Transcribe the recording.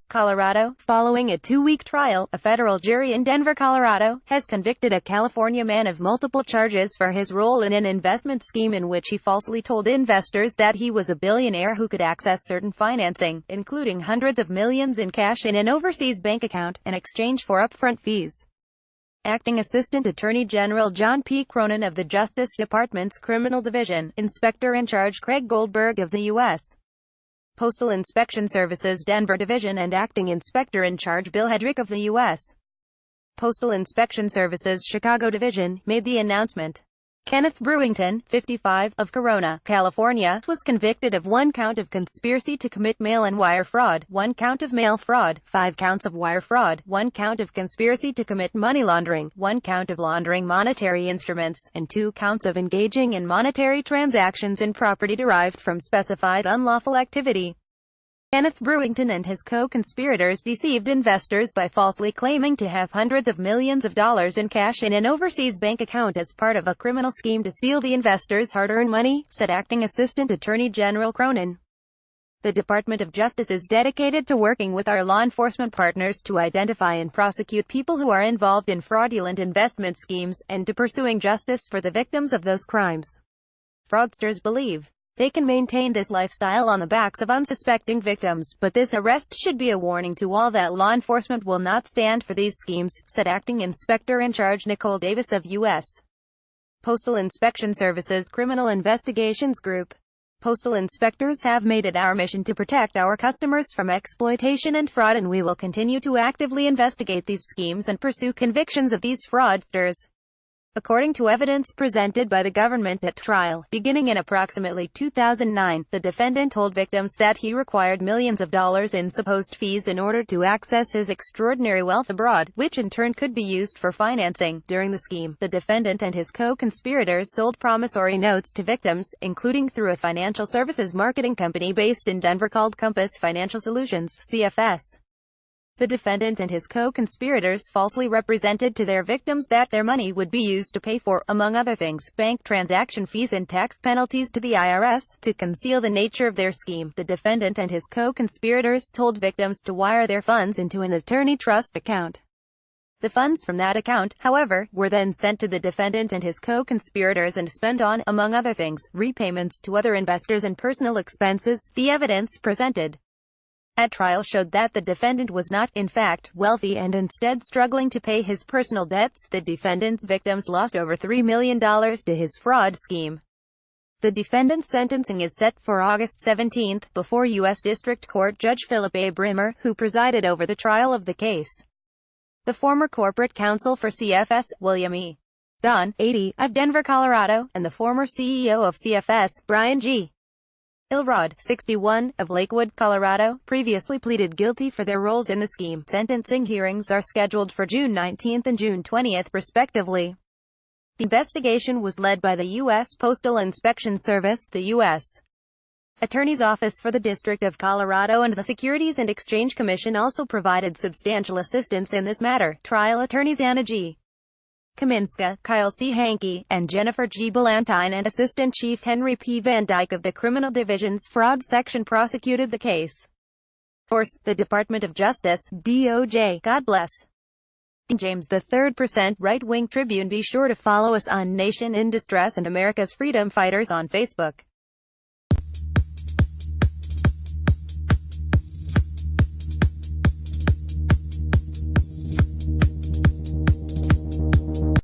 Colorado. Following a 2-week trial, a federal jury in Denver, Colorado, has convicted a California man of multiple charges for his role in an investment scheme in which he falsely told investors that he was a billionaire who could access certain financing, including hundreds of millions in cash in an overseas bank account, in exchange for upfront fees. Acting Assistant Attorney General John P. Cronin of the Justice Department's Criminal Division, Inspector in Charge Craig Goldberg of the U.S. Postal Inspection Services Denver Division and Acting Inspector in Charge Bill Hedrick of the U.S. Postal Inspection Services Chicago Division, made the announcement. Kenneth Brewington, 55, of Corona, California, was convicted of 1 count of conspiracy to commit mail and wire fraud, 1 count of mail fraud, 5 counts of wire fraud, 1 count of conspiracy to commit money laundering, 1 count of laundering monetary instruments, and 2 counts of engaging in monetary transactions in property derived from specified unlawful activity. Kenneth Brewington and his co-conspirators deceived investors by falsely claiming to have hundreds of millions of dollars in cash in an overseas bank account as part of a criminal scheme to steal the investors' hard-earned money, said Acting Assistant Attorney General Cronin. The Department of Justice is dedicated to working with our law enforcement partners to identify and prosecute people who are involved in fraudulent investment schemes, and to pursuing justice for the victims of those crimes. Fraudsters believe they can maintain this lifestyle on the backs of unsuspecting victims, but this arrest should be a warning to all that law enforcement will not stand for these schemes, said Acting Inspector in Charge Nicole Davis of U.S. Postal Inspection Services Criminal Investigations Group. Postal inspectors have made it our mission to protect our customers from exploitation and fraud, and we will continue to actively investigate these schemes and pursue convictions of these fraudsters. According to evidence presented by the government at trial, beginning in approximately 2009, the defendant told victims that he required millions of dollars in supposed fees in order to access his extraordinary wealth abroad, which in turn could be used for financing. During the scheme, the defendant and his co-conspirators sold promissory notes to victims, including through a financial services marketing company based in Denver called Compass Financial Solutions, CFS. The defendant and his co-conspirators falsely represented to their victims that their money would be used to pay for, among other things, bank transaction fees and tax penalties to the IRS. To conceal the nature of their scheme, the defendant and his co-conspirators told victims to wire their funds into an attorney trust account. The funds from that account, however, were then sent to the defendant and his co-conspirators and spent on, among other things, repayments to other investors and personal expenses. The evidence presented at trial showed that the defendant was not, in fact, wealthy and instead struggling to pay his personal debts. The defendant's victims lost over $3 million to his fraud scheme. The defendant's sentencing is set for August 17 before U.S. District Court Judge Philip A. Brimmer, who presided over the trial of the case. The former corporate counsel for CFS, William E. Dunn, 80, of Denver, Colorado, and the former CEO of CFS, Brian G. Ilrod, 61, of Lakewood, Colorado, previously pleaded guilty for their roles in the scheme. Sentencing hearings are scheduled for June 19 and June 20, respectively. The investigation was led by the U.S. Postal Inspection Service, the U.S. Attorney's Office for the District of Colorado, and the Securities and Exchange Commission also provided substantial assistance in this matter. Trial attorneys Anna G. Kaminska, Kyle C. Hankey, and Jennifer G. Ballantyne and Assistant Chief Henry P. Van Dyke of the Criminal Division's Fraud Section prosecuted the case. Force, the Department of Justice, DOJ, God bless. James III Right-Wing Tribune. Be sure to follow us on Nation in Distress and America's Freedom Fighters on Facebook.